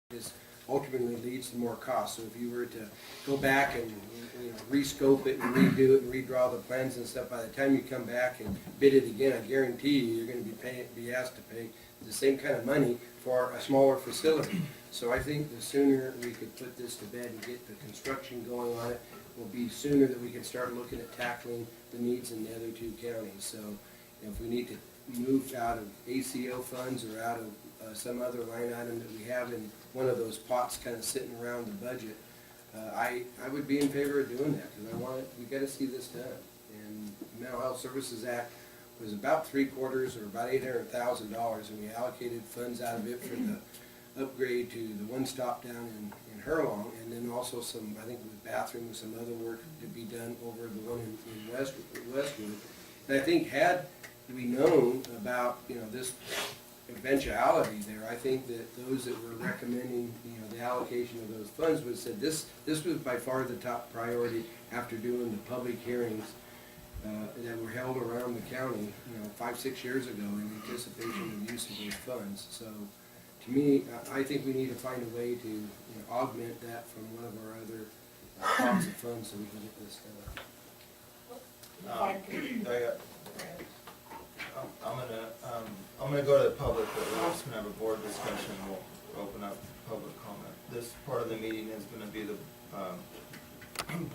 this ultimately leads to more cost. So if you were to go back and rescope it and redo it and redraw the plans and stuff, by the time you come back and bid it again, I guarantee you, you're going to be asked to pay the same kind of money for a smaller facility. So I think the sooner we could put this to bed and get the construction going on it, will be sooner that we can start looking at tackling the needs in the other two counties. So if we need to move out of ACO funds or out of some other line item that we have in one of those pots kind of sitting around the budget, I would be in favor of doing that, because we got to see this done. And the Mental Health Services Act was about 3/4 or about $800,000, and we allocated funds out of it for the upgrade to the one-stop down in Hurlong, and then also some, I think, with bathrooms, some other work to be done over the one in Westwood. And I think had we known about this eventuality there, I think that those that were recommending the allocation of those funds would have said this was by far the top priority after doing the public hearings that were held around the county 5-6 years ago in anticipation of use of those funds. So to me, I think we need to find a way to augment that from one of our other pots of funds so we can get this done. I'm gonna go to the public, but we're just gonna have a board discussion. We'll open up public comment. This part of the meeting is gonna be the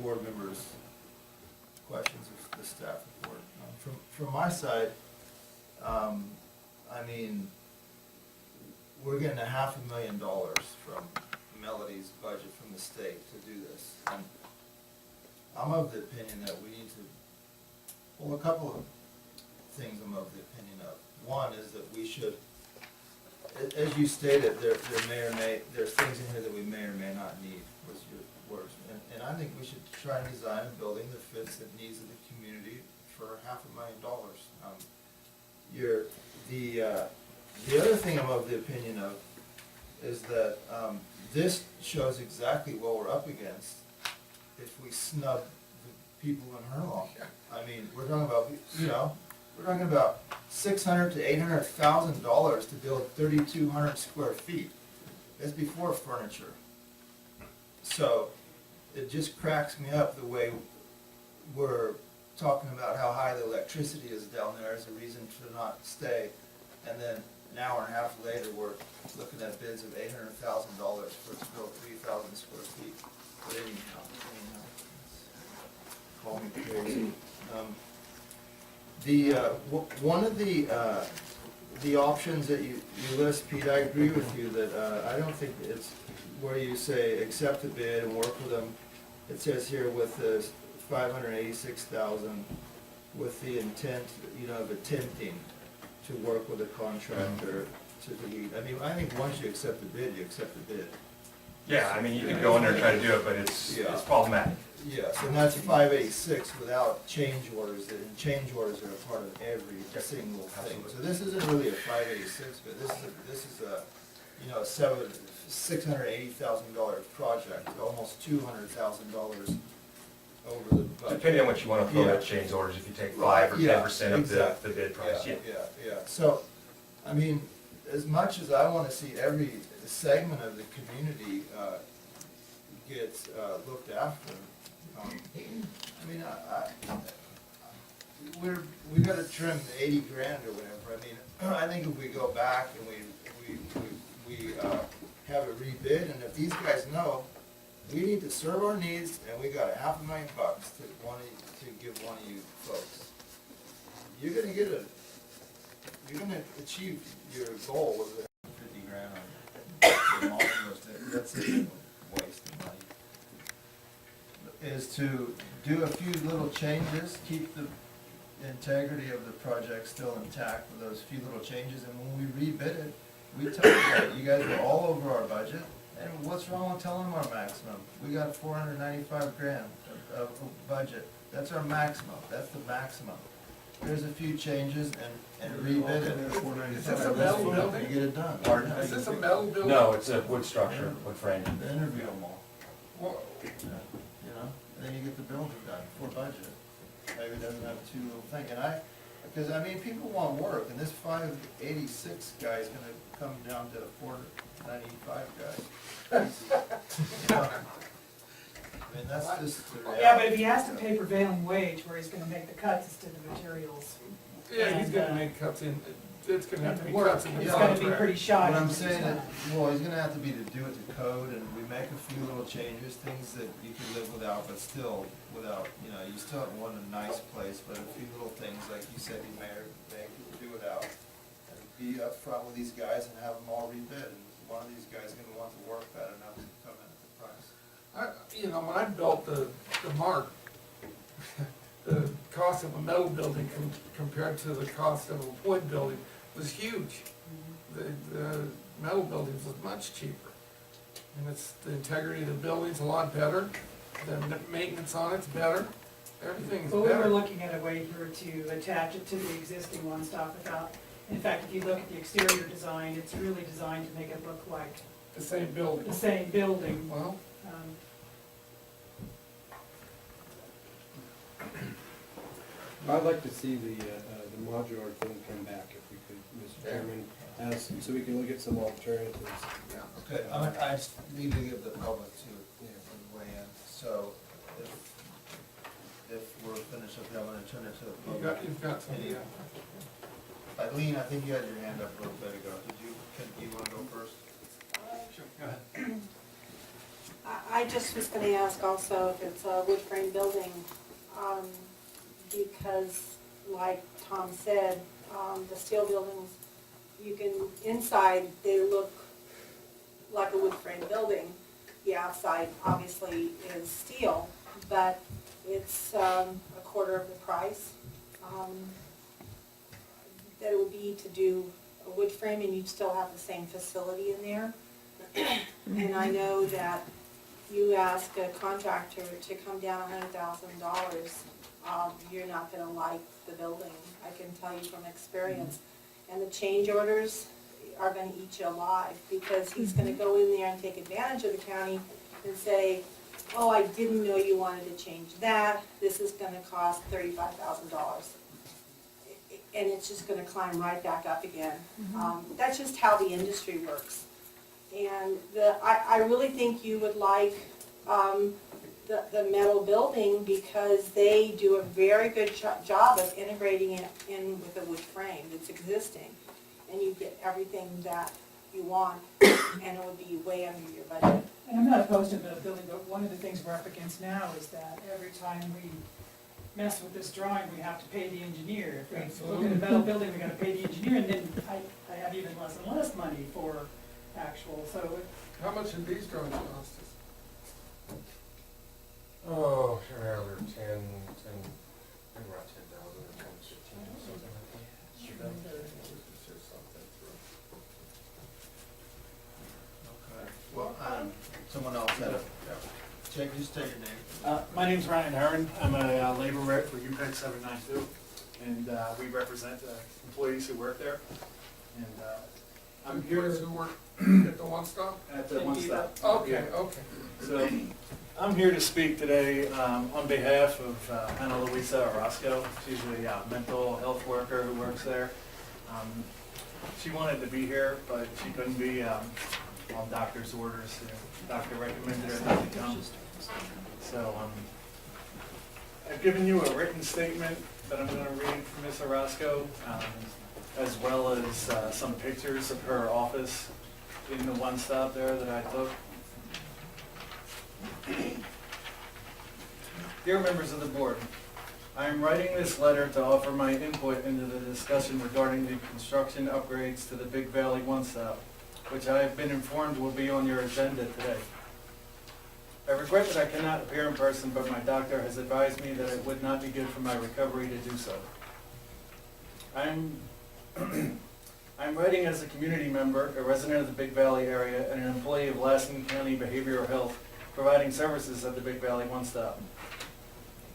board members' questions of the staff report. From my side, I mean, we're getting $500,000 from Melody's budget from the state to do this. And I'm of the opinion that we need to, well, a couple of things I'm of the opinion of. One is that we should, as you stated, there's things in here that we may or may not need, was your words. And I think we should try and design a building that fits the needs of the community for $500,000. The other thing I'm of the opinion of is that this shows exactly what we're up against if we snub the people in Hurlong. I mean, we're talking about, we're talking about $600,000 to $800,000 to build 3,200 square feet. That's before furniture. So it just cracks me up the way we're talking about how high the electricity is down there as a reason to not stay, and then an hour and a half later we're looking at bids of $800,000 for to build 3,000 square feet. But anyhow, call me crazy. One of the options that you list, Pete, I agree with you that I don't think it's where you say accept the bid and work with them. It says here with the $586,000 with the intent, of attempting to work with a contractor to delete. I mean, I think once you accept the bid, you accept the bid. Yeah, I mean, you can go in there and try to do it, but it's problematic. Yes, and that's 586 without change orders, and change orders are a part of every single thing. So this isn't really a 586, but this is a $680,000 project, almost $200,000 over the budget. Depending on what you want to throw at change orders, if you take 5 or 10% of the bid price. Yeah. So, I mean, as much as I want to see every segment of the community gets looked after, I mean, we got to trim 80 grand or whatever. I mean, I think if we go back and we have it rebid, and if these guys know we need to serve our needs, and we got $500,000 to give one of you folks, you're gonna achieve your goal with 50 grand on that's a waste of money. Is to do a few little changes, keep the integrity of the project still intact with those few little changes, and when we rebid it, we tell you that you guys were all over our budget, and what's wrong with telling them our maximum? We got 495 grand of budget. That's our maximum. That's the maximum. There's a few changes and rebid it. Is this a metal building? You get it done. Pardon? Is this a metal building? No, it's a wood structure, wood frame. Interview them all. Whoa. And then you get the building done for budget. Maybe it doesn't have too little thing. Because I mean, people want work, and this 586 guy is going to come down to a 495 guy. I mean, that's just the reality. Yeah, but if he has to pay prevailing wage where he's gonna make the cuts instead of materials, Yeah, he's And, gonna make cuts in, it's gonna have to be cuts in the it's contract. gonna be pretty shoddy. What I'm saying is, well, he's gonna have to be to do it to code, and we make a few little changes, things that you can live without, but still without, you know, you still want a nice place, but a few little things, like you said, you may do without. And be upfront with these guys and have them all rebid, and one of these guys is gonna want the work bad enough to come in at the price. You know, when I built the Mark, the cost of a metal building compared to the cost of a wood building was huge. The metal buildings was much cheaper. And it's, the integrity of the building's a lot better, the maintenance on it's better, everything's But we were better. looking at a way here to attach it to the existing one stop without, in fact, if you look at the exterior design, it's really designed to make it look like The same building. the same building. Well, I'd like to see the modular thing come back if we could, Mr. Chairman, so we can look at some alternatives. yeah. Okay, I just need to give the public to weigh in, so if we're finished up, I'm gonna turn it to the public. You've got some, yeah. Eileen, I think you had your hand up a little bit ago, you wanna go first? Sure, go ahead. I just was gonna ask also if it's a wood frame building, because like Tom said, the steel buildings, you can, inside, they look like a wood frame building. The outside obviously is steel, but it's a quarter of the price. That it would be to do a wood frame and you'd still have the same facility in there. And I know that you ask a contractor to come down $100,000, you're not gonna like the building, I can tell you from experience. And the change orders are gonna eat you alive, because he's gonna go in there and take advantage of the county and say, oh, I didn't know you wanted to change that, this is gonna cost $35,000. And it's just gonna climb right back up again. That's just how the industry works. And I really think you would like the metal building, because they do a very good job of integrating it in with a wood frame that's existing. And you get everything that you want, and it would be way under your budget. And I'm not opposed to metal building, but one of the things we're up against now is that every time we mess with this drawing, we have to pay the engineer. If we look at a metal building, we gotta pay the engineer, and then I have even less and less money for actual, so How much did these drawings cost us? Oh, sure, they're 10, maybe around 10,000 or 15, something like that. Okay. Well, someone else had a, just take your name. My name's Ryan Herron. I'm a labor rep for UPEC 792, and we represent employees who work there. And I'm here Employees who work at the one stop? at the one stop. Okay, okay. So I'm here to speak today on behalf of Ana Luisa Orozco. She's a mental health worker who works there. She wanted to be here, but she couldn't be on doctor's orders. The doctor recommended her not to come. So I've given you a written statement that I'm going to read from Ms. Orozco, as well as some pictures of her office in the one stop there that I took. Dear members of the board, I am writing this letter to offer my input into the discussion regarding the construction upgrades to the Big Valley One Stop, which I have been informed will be on your agenda today. I regret that I cannot appear in person, but my doctor has advised me that it would not be good for my recovery to do so. I'm writing as a community member, a resident of the Big Valley area, and an employee of Lassen County Behavioral Health, providing services at the Big Valley One Stop.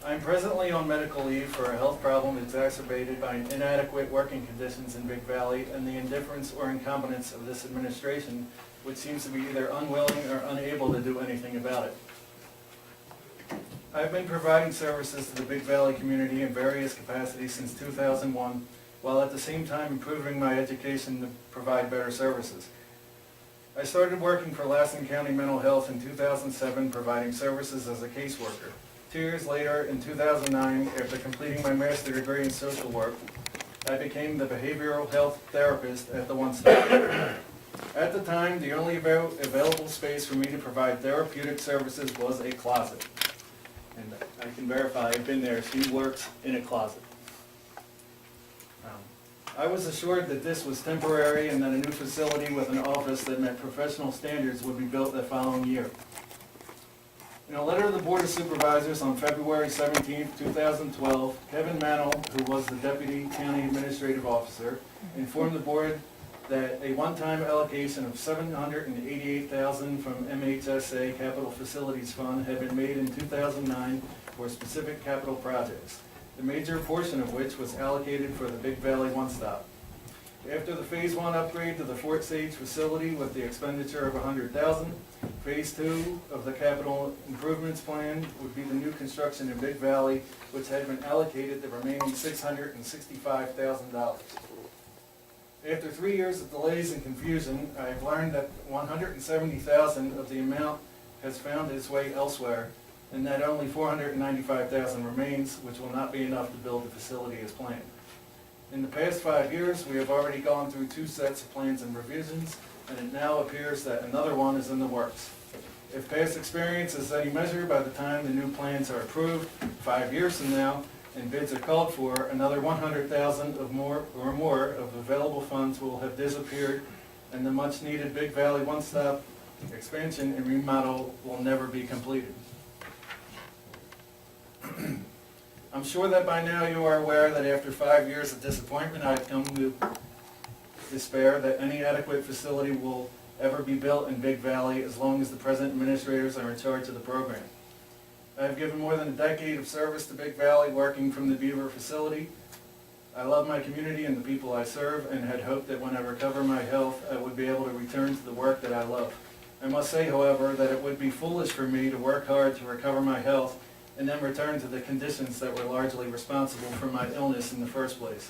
I am presently on medical leave for a health problem exacerbated by inadequate working conditions in Big Valley and the indifference or incompetence of this administration, which seems to be either unwilling or unable to do anything about it. I have been providing services to the Big Valley community in various capacities since 2001, while at the same time improving my education to provide better services. I started working for Lassen County Mental Health in 2007, providing services as a caseworker. 2 years later, in 2009, after completing my master's degree in social work, I became the behavioral health therapist at the One Stop. At the time, the only available space for me to provide therapeutic services was a closet. And I can verify, I've been there, she works in a closet. I was assured that this was temporary and that a new facility with an office that met professional standards would be built the following year. In a letter to the Board of Supervisors on February 17, 2012, Kevin Mannell, who was the Deputy County Administrative Officer, informed the Board that a one-time allocation of $788,000 from MHSA Capital Facilities Fund had been made in 2009 for specific capital projects, the major portion of which was allocated for the Big Valley One Stop. After the Phase 1 upgrade to the Fort Sage facility with the expenditure of $100,000, Phase 2 of the capital improvements plan would be the new construction in Big Valley, which had been allocated the remaining $665,000. After 3 years of delays and confusion, I have learned that $170,000 of the amount has found its way elsewhere, and that only $495,000 remains, which will not be enough to build the facility as planned. In the past 5 years, we have already gone through 2 sets of plans and revisions, and it now appears that another one is in the works. If past experience is any measure, by the time the new plans are approved 5 years from now and bids are called for, another $100,000 or more of available funds will have disappeared, and the much-needed Big Valley One-Stop expansion and remodel will never be completed. I'm sure that by now you are aware that after 5 years of disappointment, I've come to despair that any adequate facility will ever be built in Big Valley as long as the present administrators are in charge of the program. I have given more than a decade of service to Big Valley working from the Beaver facility. I love my community and the people I serve and had hoped that when I recover my health, I would be able to return to the work that I love. I must say, however, that it would be foolish for me to work hard to recover my health and then return to the conditions that were largely responsible for my illness in the first place.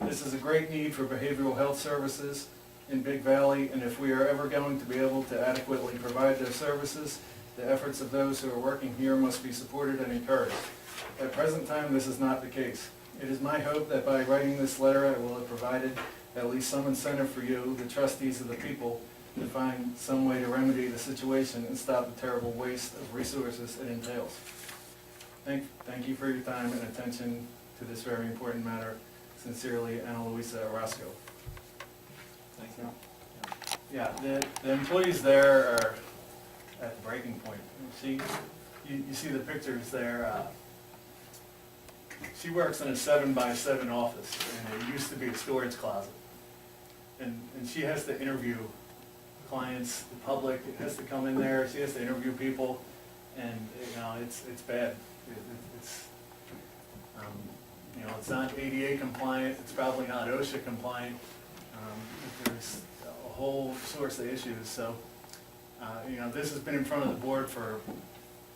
This is a great need for behavioral health services in Big Valley, and if we are ever going to be able to adequately provide those services, the efforts of those who are working here must be supported and encouraged. At present time, this is not the case. It is my hope that by writing this letter, I will have provided at least some incentive for you, the trustees of the people, to find some way to remedy the situation and stop the terrible waste of resources it entails. Thank you for your time and attention to this very important matter. Sincerely, Ana Luisa Orozco. Thank you. Yeah, the employees there are at the breaking point. You see the pictures there. She works in a 7-by-7 office, and it used to be a storage closet. And she has to interview clients, the public, it has to come in there, she has to interview people, and it's bad. It's not ADA compliant, it's probably not OSHA compliant. There's a whole source of issues, so, this has been in front of the board for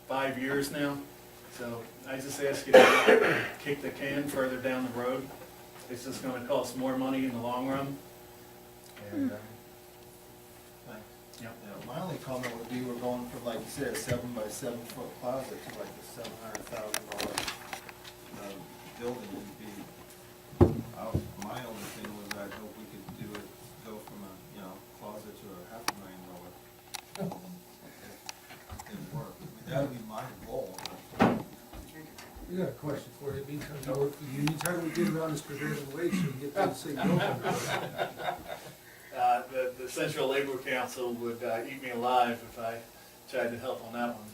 5 years now, so I just ask you to kick the can further down the road. It's just gonna cost more money in the long run, and, Yeah, my only comment would be we're going from, like you said, a 7-by-7 foot closet to like a $700,000 building would be, my only thing was I hope we could go from a, closet to a $500,000. It didn't work. I mean, that would be my goal. We got a question for you, because anytime we get around this prevailing wage, we get to say no. The Central Labor Council would eat me alive if I tried to help on that one.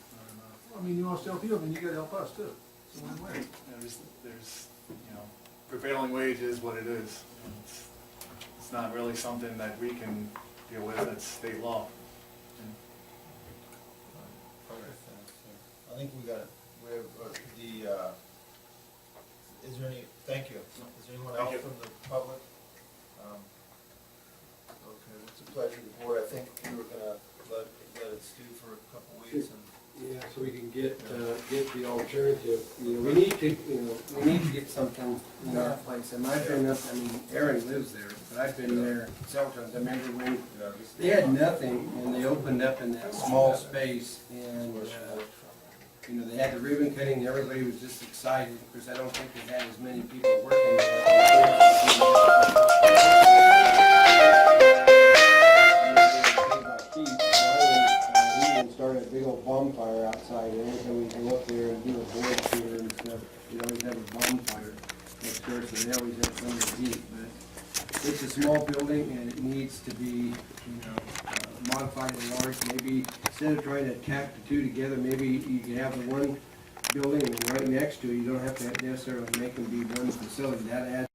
I mean, you want to help you, I mean, you gotta help us too. It's a win-win. There's prevailing wage is what it is. It's not really something that we can deal with, it's state law. I think we got it. We have is there any, thank you. Is there anyone else from the public? Okay, it's a pleasure, the board. I think we were gonna let it let's do for a couple weeks and. Yeah, so we can get the alternative, we need to get something in our place, and I've been up, I mean, Aaron lives there, but I've been there several times, I remember when they had nothing, and they opened up in that small space, and, they had the ribbon cutting, and everybody was just excited, of course, I don't think they had as many people working there. Started a big old bonfire outside, and every time we go up there and do a board tour and stuff, we always have a bonfire next door, so they always have something to eat, but it's a small building and it needs to be, modified and large, maybe instead of trying to tack the two together, maybe you can have the one building and right next to it, you don't have to necessarily make them be one facility, that adds